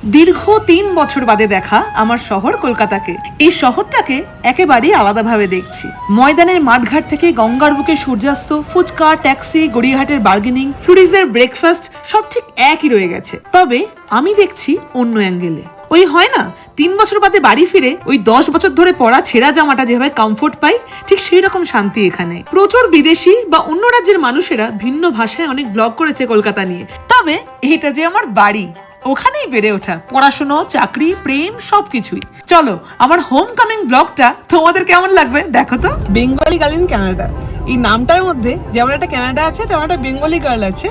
দীর্ঘ ৩ বছর বাদে দেখা আমার শহর কলকাতাকে। এই শহরটাকে একেবারেই আলাদাভাবে দেখছি। ময়দানের মাঠঘাট থেকে গঙ্গার বুকে সূর্যাস্ত, ফুচকা, ট্যাক্সি, গড়িয়াহাটের বার্গেনিং, ফ্লুরিজের ব্রেকফাস্ট সব ঠিক একই রয়ে গেছে। তবে আমি দেখছি অন্য অ্যাঙ্গেলে। ওই হয় না ৩ বছর বাদে বাড়ি ফিরে ওই ১০ বছর ধরে পরা ছেঁড়া জামাটা যেভাবে কমফোর্ট পাই, ঠিক সেই রকম শান্তি এখানে। প্রচুর বিদেশি বা অন্য রাজ্যের মানুষেরা ভিন্ন ভাষায় অনেক ব্লগ করেছে কলকাতা নিয়ে। তবে এটা যে আমার বাড়ি, ওখানেই বেড়ে ওঠা, পড়াশোনা, চাকরি, প্রেম সবকিছুই। চলো আমার হোম কামিং ব্লগটা তোমাদের কেমন লাগবে দেখো তো। বেঙ্গলি গার্ল ইন কানাডা, এই নামটার মধ্যে যেমন একটা কানাডা আছে তেমন একটা বেঙ্গলি গার্ল আছে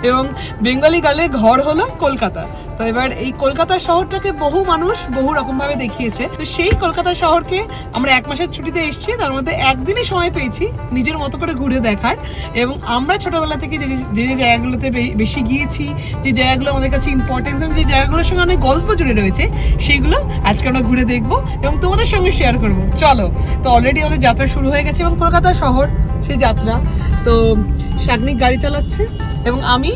এবং বেঙ্গলি গার্লের ঘর হলো কলকাতা। তো এবার এই কলকাতা শহরটাকে বহু মানুষ বহু রকম ভাবে দেখিয়েছে। তো সেই কলকাতা শহরকে আমরা 1 মাসের ছুটিতে এসেছি, তার মধ্যে একদিনই সময় পেয়েছি নিজের মতো করে ঘুরে দেখার। এবং আমরা ছোটবেলা থেকে যে যে জায়গাগুলোতে বেশি গিয়েছি, যে জায়গাগুলো আমাদের কাছে ইম্পর্টেন্স এবং যে জায়গাগুলোর সঙ্গে অনেক গল্প জুড়ে রয়েছে, সেগুলো আজকে আমরা ঘুরে দেখবো এবং তোমাদের সঙ্গে শেয়ার করবো। চলো, তো অলরেডি আমাদের যাত্রা শুরু হয়ে গেছে এবং কলকাতা শহর সেই যাত্রা। তো শাগনিক গাড়ি চালাচ্ছে এবং আমি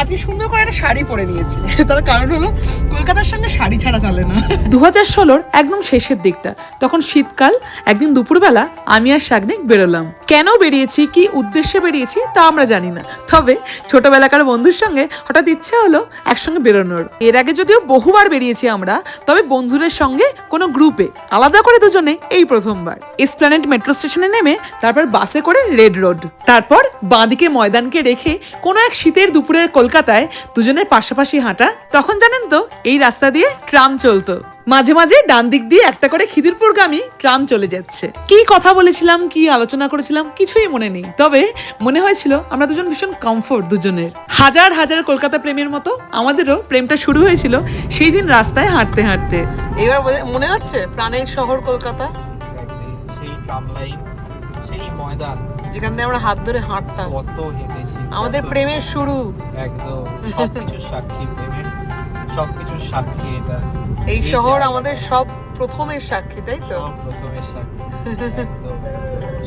আজকে সুন্দর করে একটা শাড়ি পরে নিয়েছি। তার কারণ হলো কলকাতার সঙ্গে শাড়ি ছাড়া চলে না। 2016-র একদম শেষের দিকটা, তখন শীতকাল। একদিন দুপুরবেলা আমি আর শাগনিক বেরোলাম। কেন বেরিয়েছি, কি উদ্দেশ্যে বেরিয়েছি তা আমরা জানি না, তবে ছোটবেলাকার বন্ধুর সঙ্গে হঠাৎ ইচ্ছে হলো একসঙ্গে বেরোনোর। এর আগে যদিও বহুবার বেরিয়েছি আমরা, তবে বন্ধুদের সঙ্গে কোনো গ্রুপে, আলাদা করে দুজনে এই প্রথমবার। এসপ্ল্যানেড মেট্রো স্টেশনে নেমে তারপর বাসে করে রেড রোড, তারপর বাঁদিকে ময়দানকে রেখে কোনো এক শীতের দুপুরের কলকাতায় দুজনের পাশাপাশি হাঁটা। তখন জানেন তো এই রাস্তা দিয়ে ট্রাম চলতো, মাঝে মাঝে ডান দিক দিয়ে একটা করে খিদিরপুরগামী ট্রাম চলে যাচ্ছে। কি কথা বলেছিলাম, কি আলোচনা করেছিলাম কিছুই মনে নেই, তবে মনে হয়েছিল আমরা দুজন ভীষণ কমফোর্ট দুজনের। হাজার হাজার কলকাতা প্রেমের মতো আমাদেরও প্রেমটা শুরু হয়েছিল সেই দিন রাস্তায় হাঁটতে হাঁটতে। এবার মনে হচ্ছে প্রাণের শহর কলকাতা, সেই ট্রাম লাইন, সেই ময়দান যেখান দিয়ে আমরা হাত ধরে হাঁটতাম, কত হেঁটেছি, আমাদের প্রেমের শুরু। একদম সবকিছুর সাক্ষী, প্রেমের সবকিছুর সাক্ষী এটা। এই শহর আমাদের সব প্রথমের সাক্ষী, তাই তো? সব প্রথমের সাক্ষী, একদম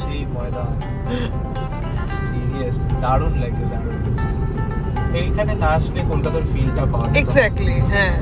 সেই ময়দান। সিরিয়াসলি দারুণ লাগছে, দারুণ। এইখানে না আসলে কলকাতার ফিলটা পাওয়া যায়। এক্স্যাক্টলি, হ্যাঁ।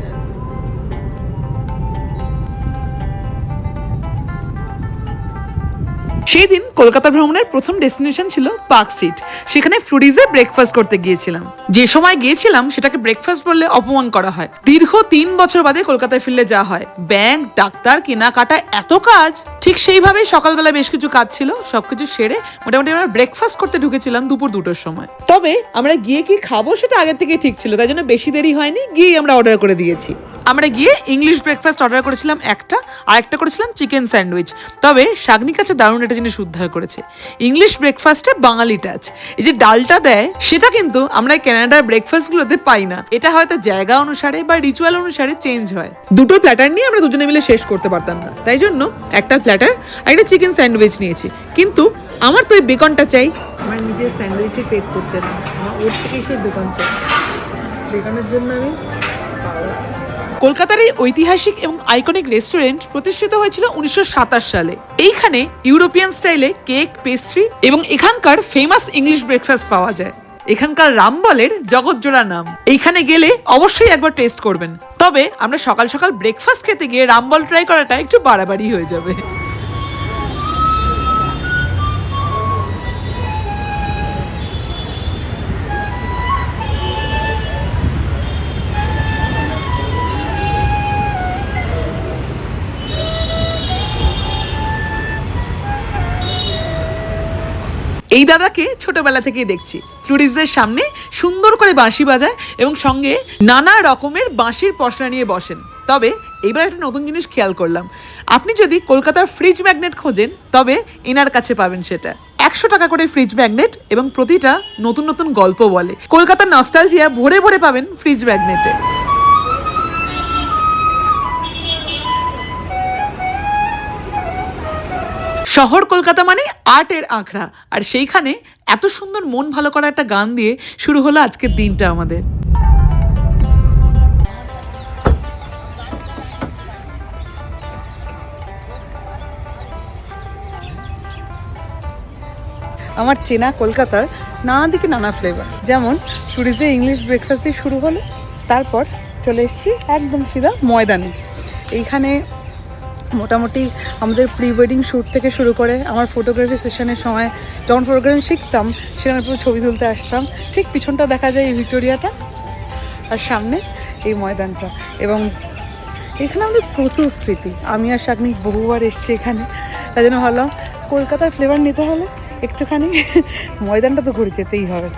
সেই দিন কলকাতা ভ্রমণের প্রথম ডেস্টিনেশন ছিল পার্ক স্ট্রিট। সেখানে ফ্লুরিজে ব্রেকফাস্ট করতে গিয়েছিলাম। যে সময় গিয়েছিলাম সেটাকে ব্রেকফাস্ট বললে অপমান করা হয়। দীর্ঘ 3 বছর বাদে কলকাতায় ফিরলে যা হয়, ব্যাংক, ডাক্তার, কেনাকাটা, এত কাজ। ঠিক সেইভাবেই সকালবেলা বেশ কিছু কাজ ছিল, সবকিছু সেরে মোটামুটি আমরা ব্রেকফাস্ট করতে ঢুকেছিলাম দুপুর 2টোর সময়। তবে আমরা গিয়ে কি খাবো সেটা আগের থেকে ঠিক ছিল, তাই জন্য বেশি দেরি হয়নি, গিয়ে আমরা অর্ডার করে দিয়েছি। আমরা গিয়ে ইংলিশ ব্রেকফাস্ট অর্ডার করেছিলাম একটা, আর একটা করেছিলাম চিকেন স্যান্ডউইচ। তবে শাগনিক কাছে দারুণ একটা জিনিস উদ্ধার করেছে, ইংলিশ ব্রেকফাস্টে বাঙালি টাচ। এই যে ডালটা দেয় সেটা কিন্তু আমরা কানাডার ব্রেকফাস্টগুলোতে পাই না। এটা হয়তো জায়গা অনুসারে বা রিচুয়াল অনুসারে চেঞ্জ হয়। দুটো প্ল্যাটার নিয়ে আমরা দুজনে মিলে শেষ করতে পারতাম না, তাই জন্য একটা প্ল্যাটার আর একটা চিকেন স্যান্ডউইচ নিয়েছি। কিন্তু আমার তো ওই বেকনটা চাই। আমার নিজের স্যান্ডউইচে পেট করছে না, আমার ওর থেকে সেই বেকন চাই। বেকনের জন্য আমি কলকাতার এই ঐতিহাসিক এবং আইকনিক রেস্টুরেন্ট প্রতিষ্ঠিত হয়েছিল 1927 সালে। এইখানে ইউরোপিয়ান স্টাইলে কেক, পেস্ট্রি এবং এখানকার ফেমাস ইংলিশ ব্রেকফাস্ট পাওয়া যায়। এখানকার রামবলের জগৎজোড়া নাম। এইখানে গেলে অবশ্যই একবার টেস্ট করবেন। তবে আমরা সকাল সকাল ব্রেকফাস্ট খেতে গিয়ে রামবল ট্রাই করাটা একটু বাড়াবাড়ি হয়ে যাবে। এই দাদাকে ছোটবেলা থেকেই দেখছি, ফ্লুরিজের সামনে সুন্দর করে বাঁশি বাজায় এবং সঙ্গে নানা রকমের বাঁশির পসরা নিয়ে বসেন। তবে এইবার একটা নতুন জিনিস খেয়াল করলাম, আপনি যদি কলকাতার ফ্রিজ ম্যাগনেট খোঁজেন তবে এনার কাছে পাবেন সেটা। 100 টাকা করে ফ্রিজ ম্যাগনেট এবং প্রতিটা নতুন নতুন গল্প বলে। কলকাতার নস্টালজিয়া ভরে ভরে পাবেন ফ্রিজ ম্যাগনেটে। শহর কলকাতা মানে আর্টের আখড়া, আর সেইখানে এত সুন্দর মন ভালো করা একটা গান দিয়ে শুরু হলো আজকের দিনটা আমাদের। আমার চেনা কলকাতার নানা দিকে নানা ফ্লেভার, যেমন ফ্লুরিজে ইংলিশ ব্রেকফাস্ট দিয়ে শুরু হলো, তারপর চলে এসেছি একদম সিধা ময়দানে। এইখানে মোটামুটি আমাদের প্রি ওয়েডিং শ্যুট থেকে শুরু করে আমার ফটোগ্রাফি সেশনের সময় যখন ফটোগ্রাফি শিখতাম সেখানে পুরো ছবি তুলতে আসতাম। ঠিক পিছনটা দেখা যায় এই ভিক্টোরিয়াটা, আর সামনে এই ময়দানটা। এবং এখানে আমাদের প্রচুর স্মৃতি, আমি আর শাগনিক বহুবার এসেছি এখানে। তাই জন্য ভাবলাম কলকাতার ফ্লেভার নিতে হলে একটুখানি ময়দানটা তো ঘুরে যেতেই হবে।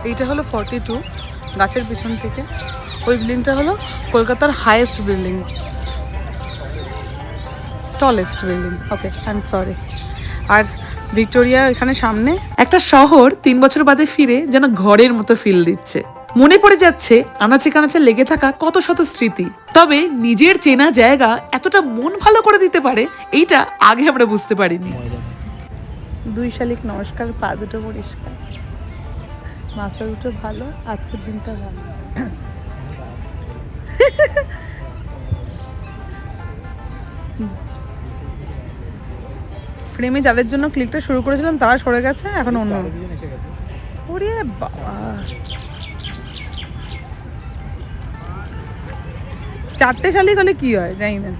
এইটা হলো 42 গাছের পিছন থেকে, ওই বিল্ডিংটা হলো কলকাতার highest building, tallest building. Okay, I am sorry. আর ভিক্টোরিয়া এখানে সামনে একটা শহর 3 বছর বাদে ফিরে যেন ঘরের মতো ফিল দিচ্ছে। মনে পড়ে যাচ্ছে আনাচে কানাচে লেগে থাকা কত শত স্মৃতি। তবে নিজের চেনা জায়গা এতটা মন ভালো করে দিতে পারে এইটা আগে আমরা বুঝতে পারিনি। দুই শালিক নমস্কার, পা দুটো পরিষ্কার, মাথা দুটো ভালো, আজকের দিনটা ভালো। ফ্রেমে যাদের জন্য ক্লিকটা শুরু করেছিলাম তারা সরে গেছে, এখন অন্য। ওরে বাবা, 4টে শালিক হলে কি হয় জানি না।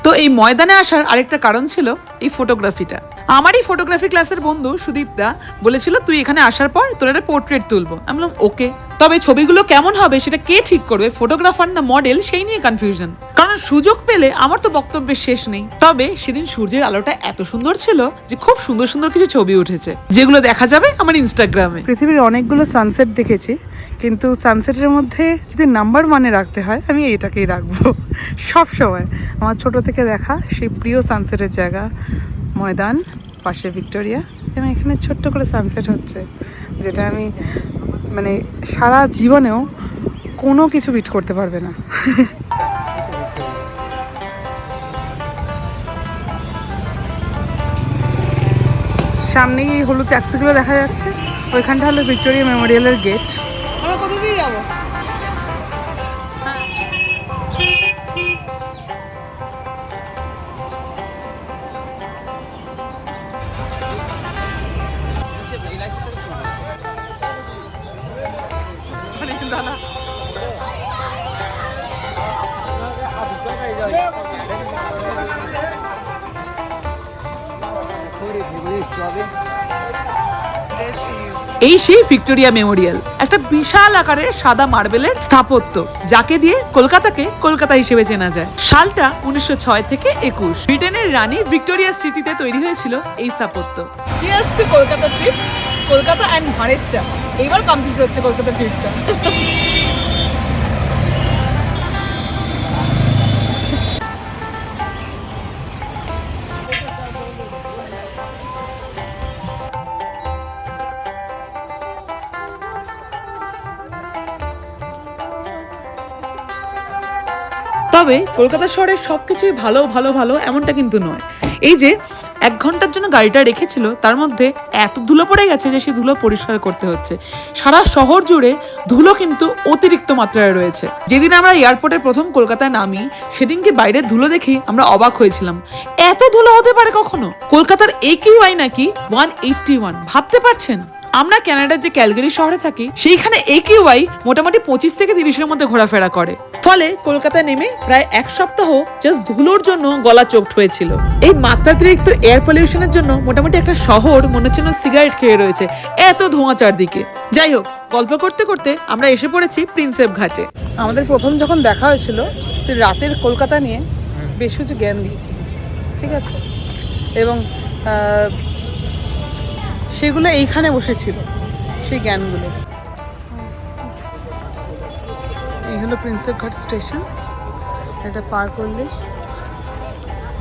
তো এই ময়দানে আসার আরেকটা কারণ ছিল এই ফটোগ্রাফিটা। আমারই ফটোগ্রাফি ক্লাসের বন্ধু সুদীপ দা বলেছিল তুই এখানে আসার পর তোর একটা পোর্ট্রেট তুলবো। আমি বললাম ওকে, তবে ছবিগুলো কেমন হবে সেটা কে ঠিক করবে, ফটোগ্রাফার না মডেল, সেই নিয়ে কনফিউশন। কারণ সুযোগ পেলে আমার তো বক্তব্যের শেষ নেই। তবে সেদিন সূর্যের আলোটা এত সুন্দর ছিল যে খুব সুন্দর সুন্দর কিছু ছবি উঠেছে, যেগুলো দেখা যাবে আমার ইনস্টাগ্রামে। পৃথিবীর অনেকগুলো সানসেট দেখেছি, কিন্তু সানসেটের মধ্যে যদি নাম্বার 1-এ রাখতে হয় আমি এইটাকেই রাখবো সব সময়। আমার ছোট থেকে দেখা সেই প্রিয় সানসেটের জায়গা ময়দান, পাশে ভিক্টোরিয়া, এবং এখানে ছোট্ট করে সানসেট হচ্ছে, যেটা আমি মানে সারা জীবনেও কোনো কিছু বিট করতে পারবে না। সামনেই এই হলুদ ট্যাক্সিগুলো দেখা যাচ্ছে, ওইখানটা হলো ভিক্টোরিয়া মেমোরিয়ালের গেট। আমরা কত দিয়ে যাবো? এই সেই ভিক্টোরিয়া মেমোরিয়াল, একটা বিশাল আকারের সাদা মার্বেলের স্থাপত্য, যাকে দিয়ে কলকাতাকে কলকাতা হিসেবে চেনা যায়। সালটা 1906 থেকে 21। ব্রিটেনের রানী ভিক্টোরিয়ার স্মৃতিতে তৈরি হয়েছিল এই স্থাপত্য। Cheers to Kolkata trip, Kolkata and ভাঁড়ের চা। এইবার কমপ্লিট হচ্ছে কলকাতা ট্রিপটা। তবে কলকাতা শহরের সবকিছুই ভালো ভালো ভালো এমনটা কিন্তু নয়। এই যে 1 ঘন্টার জন্য গাড়িটা রেখেছিল তার মধ্যে এত ধুলো পড়ে গেছে যে সেই ধুলো পরিষ্কার করতে হচ্ছে। সারা শহর জুড়ে ধুলো কিন্তু অতিরিক্ত মাত্রায় রয়েছে। যেদিন আমরা এয়ারপোর্টে প্রথম কলকাতায় নামি সেদিনকে বাইরের ধুলো দেখে আমরা অবাক হয়েছিলাম, এত ধুলো হতে পারে কখনো? কলকাতার AQI নাকি 181, ভাবতে পারছেন? আমরা কানাডার যে ক্যালগারি শহরে থাকি সেইখানে AQI মোটামুটি 25 থেকে 30-এর মধ্যে ঘোরাফেরা করে। ফলে কলকাতায় নেমে প্রায় 1 সপ্তাহ জাস্ট ধুলোর জন্য গলা চোখড হয়েছিল। এই মাত্রাতিরিক্ত এয়ার পলিউশনের জন্য মোটামুটি একটা শহর মনে হচ্ছে সিগারেট খেয়ে রয়েছে, এত ধোঁয়া চারদিকে। যাই হোক, গল্প করতে করতে আমরা এসে পড়েছি প্রিন্সেপ ঘাটে। আমাদের প্রথম যখন দেখা হয়েছিল তুই রাতের কলকাতা নিয়ে বেশ কিছু জ্ঞান দিয়েছি, ঠিক আছে? এবং সেগুলো এইখানে বসেছিল, সেই জ্ঞানগুলো। এই হলো প্রিন্সেপ ঘাট স্টেশন। এটা পার করলে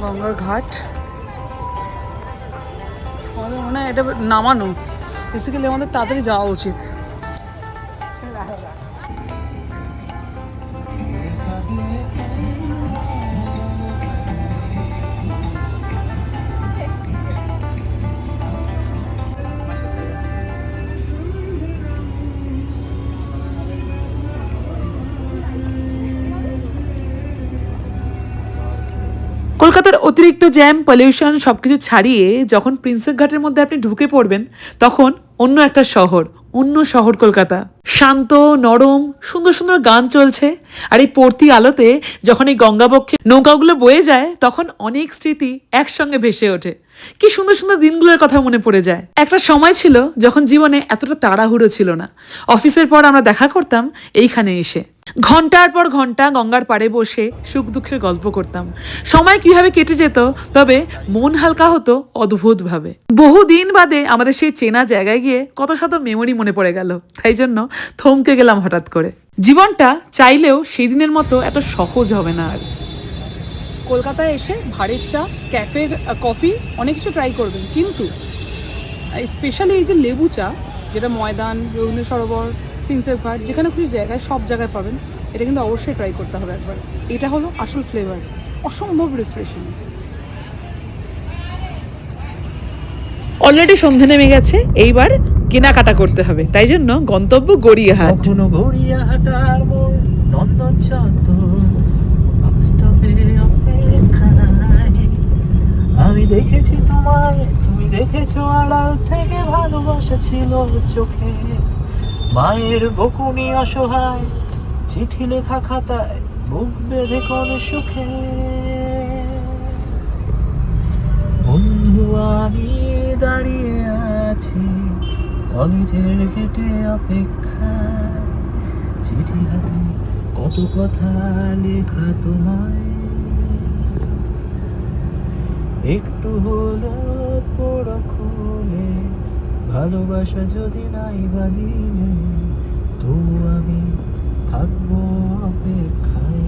গঙ্গার ঘাট। আমাদের মনে হয় এটা নামানো, বেসিক্যালি আমাদের তাড়াতাড়ি যাওয়া উচিত। কলকাতার অতিরিক্ত জ্যাম, পলিউশন সবকিছু ছাড়িয়ে যখন প্রিন্সেপ ঘাটের মধ্যে আপনি ঢুকে পড়বেন, তখন অন্য একটা শহর, অন্য শহর কলকাতা। শান্ত, নরম, সুন্দর সুন্দর গান চলছে। আর এই পড়তি আলোতে যখন এই গঙ্গাবক্ষে নৌকাগুলো বয়ে যায়, তখন অনেক স্মৃতি একসঙ্গে ভেসে ওঠে। কি সুন্দর সুন্দর দিনগুলোর কথা মনে পড়ে যায়। একটা সময় ছিল যখন জীবনে এতটা তাড়াহুড়ো ছিল না। অফিসের পর আমরা দেখা করতাম এইখানে এসে, ঘন্টার পর ঘন্টা গঙ্গার পাড়ে বসে সুখ দুঃখের গল্প করতাম। সময় কিভাবে কেটে যেত, তবে মন হালকা হতো অদ্ভুতভাবে। বহুদিন বাদে আমাদের সেই চেনা জায়গায় গিয়ে কত শত মেমোরি মনে পড়ে গেল। তাই জন্য থমকে গেলাম হঠাৎ করে। জীবনটা চাইলেও সেই দিনের মতো এত সহজ হবে না আর। কলকাতায় এসে ভাড়ের চা, ক্যাফের কফি অনেক কিছু ট্রাই করবেন, কিন্তু স্পেশালি এই যে লেবু চা, যেটা ময়দান, রবীন্দ্র সরোবর, প্রিন্সেপ ঘাট, যেখানে খুশি জায়গায় সব জায়গায় পাবেন, এটা কিন্তু অবশ্যই ট্রাই করতে হবে একবার। এটা হলো আসল ফ্লেভার, অসম্ভব রিফ্রেশিং। অলরেডি সন্ধে নেমে গেছে, এইবার কেনাকাটা করতে হবে, তাই জন্য গন্তব্য গড়িয়াহাট। কখনো গড়িয়াহাটার মোড়, নন্দন চত্বর, বাস স্টপে অপেক্ষায়। আমি দেখেছি তোমায়, তুমি দেখেছো আড়াল থেকে, ভালোবাসা ছিল চোখে। মায়ের বকুনি অসহায়, চিঠি লেখা খাতায়, বুক বেঁধে কোন সুখে। বন্ধু আমি দাঁড়িয়ে আছি কলেজের গেটে অপেক্ষায়, চিঠি হাতে কত কথা লেখা তোমায়, একটু হলো পড়া খুলে, ভালোবাসা যদি নাই বাঁধিলে, তবু আমি থাকবো অপেক্ষায়।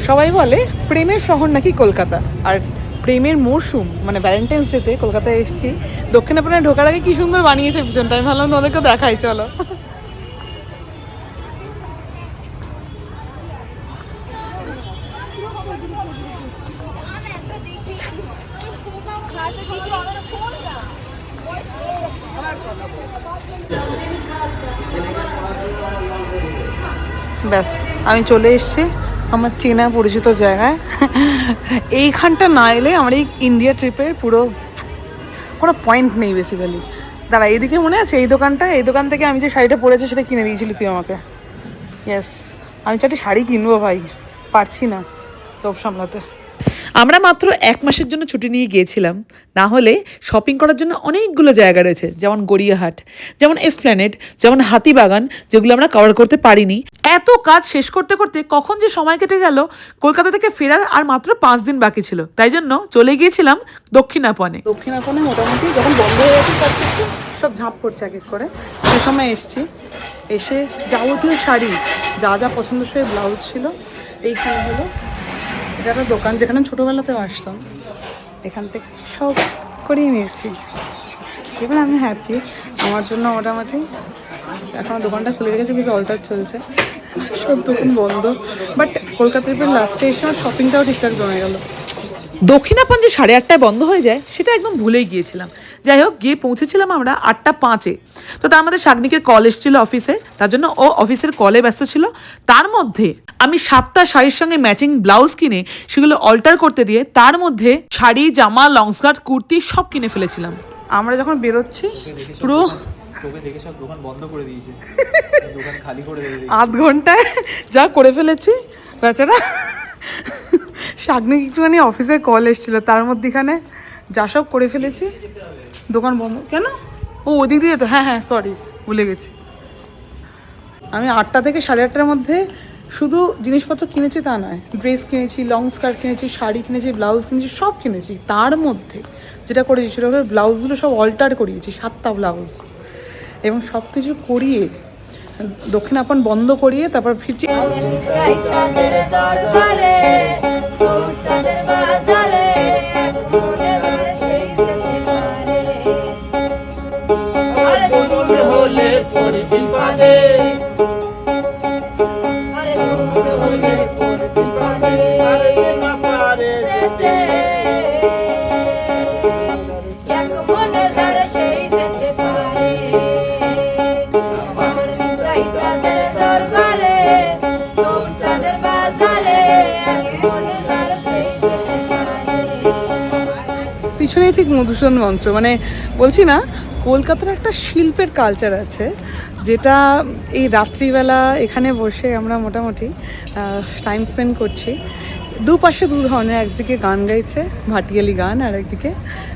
সবাই বলে প্রেমের শহর নাকি কলকাতা, আর প্রেমের মরশুম মানে ভ্যালেন্টাইন্স ডেতে কলকাতায় এসেছি। দক্ষিণাপনে ঢোকার আগে কি সুন্দর বানিয়েছে পিছনটা, আমি ভাবলাম তোমাদেরকে দেখাই, চলো। ব্যাস আমি চলে এসেছি আমার চেনা পরিচিত জায়গায়। এইখানটা না এলে আমার এই ইন্ডিয়া ট্রিপের পুরো কোনো পয়েন্ট নেই বেসিক্যালি। দাঁড়া, এইদিকে মনে আছে এই দোকানটা, এই দোকান থেকে আমি যে শাড়িটা পরেছি সেটা কিনে দিয়েছিলি তুই আমাকে। ইয়েস, আমি চারটি শাড়ি কিনবো ভাই, পারছি না লোভ সামলাতে। আমরা মাত্র 1 মাসের জন্য ছুটি নিয়ে গিয়েছিলাম, না হলে শপিং করার জন্য অনেকগুলো জায়গা রয়েছে, যেমন গড়িয়াহাট, যেমন এসপ্ল্যানেড, যেমন হাতিবাগান, যেগুলো আমরা কভার করতে পারিনি। এত কাজ শেষ করতে করতে কখন যে সময় কেটে গেল, কলকাতা থেকে ফেরার আর মাত্র 5 দিন বাকি ছিল, তাই জন্য চলে গিয়েছিলাম দক্ষিণাপনে। দক্ষিণাপনে মোটামুটি যখন বন্ধ হয়ে গেছে সব ঝাঁপ পড়ছে এক এক করে, সে সময় এসছি। এসে যাবতীয় শাড়ি, যা যা পছন্দসই ব্লাউজ ছিল, এইখানে হলো এটা একটা দোকান যেখানে ছোটোবেলাতেও আসতাম, এখান থেকে সব করিয়ে নিয়েছি। এবার আমি হ্যাপি, আমার জন্য মোটামুটি এখন দোকানটা খুলে রেখেছে, বেশ অল্টার চলছে, সব দোকান বন্ধ। বাট কলকাতার পর লাস্টে এসে আমার শপিংটাও ঠিকঠাক জমে গেল। দক্ষিণাপন যে 8:30টায় বন্ধ হয়ে যায় সেটা একদম ভুলেই গিয়েছিলাম। যাই হোক, গিয়ে পৌঁছেছিলাম আমরা 8:05-এ। তো তার মধ্যে শাগনিকের কল এসেছিলো অফিসে, তার জন্য ও অফিসের কলে ব্যস্ত ছিল। তার মধ্যে আমি 7টা শাড়ির সঙ্গে ম্যাচিং ব্লাউজ কিনে সেগুলো অল্টার করতে দিয়ে তার মধ্যে শাড়ি, জামা, লং স্কার্ট, কুর্তি সব কিনে ফেলেছিলাম। আমরা যখন বেরোচ্ছি পুরো দেখে সব দোকান বন্ধ করে দিয়েছে, দোকান খালি করে দিয়েছে। 8 ঘন্টায় যা করে ফেলেছি বেচারা। শাগনিক একটুখানি অফিসের কল এসেছিলো, তার মধ্যেখানে যা সব করে ফেলেছি। দোকান বন্ধ কেন? ও ওদিক দিয়ে তো, হ্যাঁ সরি, ভুলে গেছি। আমি 8টা থেকে 8:30টার মধ্যে শুধু জিনিসপত্র কিনেছি তা নয়, ড্রেস কিনেছি, লং স্কার্ট কিনেছি, শাড়ি কিনেছি, ব্লাউজ কিনেছি, সব কিনেছি। তার মধ্যে যেটা করেছি সেটা হলো ব্লাউজগুলো সব অল্টার করিয়েছি, 7টা ব্লাউজ, এবং সব কিছু করিয়ে দক্ষিণাপন বন্ধ করিয়ে তারপর ফিরছি। পিছনেই ঠিক মধুসূদন মঞ্চ, মানে বলছি না কলকাতার একটা শিল্পের কালচার আছে, যেটা এই রাত্রিবেলা এখানে বসে আমরা মোটামুটি টাইম স্পেন্ড করছি। দুপাশে দু ধরনের, একদিকে গান গাইছে ভাটিয়ালি গান, আর একদিকে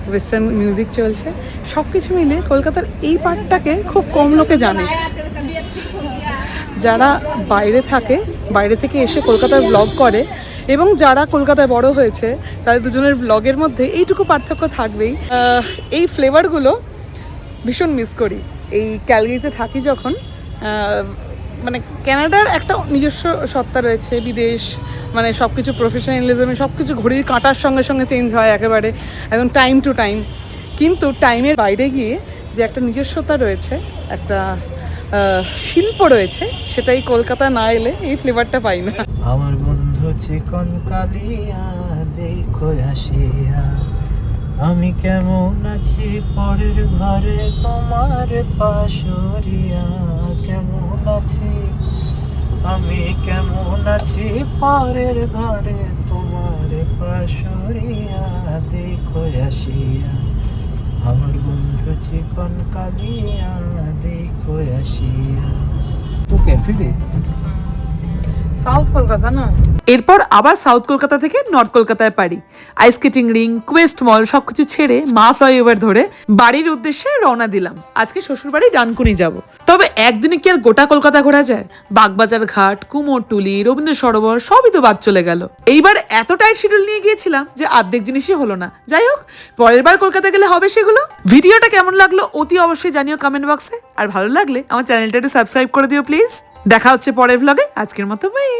ওয়েস্টার্ন মিউজিক চলছে। সব কিছু মিলে কলকাতার এই পার্টটাকে খুব কম লোকে জানে। যারা বাইরে থাকে, বাইরে থেকে এসে কলকাতায় ব্লগ করে, এবং যারা কলকাতায় বড় হয়েছে তাদের দুজনের ব্লগের মধ্যে এইটুকু পার্থক্য থাকবেই। এই ফ্লেভারগুলো ভীষণ মিস করি। এই ক্যালগারিতে থাকি যখন, মানে কানাডার একটা নিজস্ব সত্তা রয়েছে, বিদেশ মানে সব কিছু প্রফেশনালিজমে সব কিছু ঘড়ির কাঁটার সঙ্গে সঙ্গে চেঞ্জ হয় একেবারে, একদম টাইম টু টাইম। কিন্তু টাইমের বাইরে গিয়ে যে একটা নিজস্বতা রয়েছে, একটা শিল্প রয়েছে, সেটাই কলকাতা না এলে এই ফ্লেভারটা পাই না। আমার বন্ধু চিকন কালিয়া দেখো আসিয়া, আমি কেমন আছি পরের ঘরে তোমার পাশরিয়া, কেমন আছি আমি কেমন আছি পরের ঘরে তোমার পাশরিয়া, দেখো আসিয়া আমার বন্ধু চিকন কালিয়া দেখো আসিয়া। তো ক্যাফে রে সাউথ কলকাতা না। এরপর আবার সাউথ কলকাতা থেকে নর্থ কলকাতায় পারি। আইস স্কেটিং রিং, কোয়েস্ট মল সবকিছু ছেড়ে মা ফ্লাইওভার ধরে বাড়ির উদ্দেশ্যে রওনা দিলাম। আজকে শ্বশুরবাড়ি ডানকুনি যাব। তবে একদিনে কি আর গোটা কলকাতা ঘোরা যায়? বাগবাজার ঘাট, কুমোরটুলি, রবীন্দ্র সরোবর সবই তো বাদ চলে গেল। এইবার এত টাইট শিডিউল নিয়ে গিয়েছিলাম যে অর্ধেক জিনিসই হলো না। যাই হোক, পরের বার কলকাতা গেলে হবে সেগুলো। ভিডিওটা কেমন লাগলো অতি অবশ্যই জানিও কমেন্ট বক্সে। আর ভালো লাগলে আমার চ্যানেলটা একটু সাবস্ক্রাইব করে দিও প্লিজ। দেখা হচ্ছে পরের ভ্লগে। আজকের মতো বাই।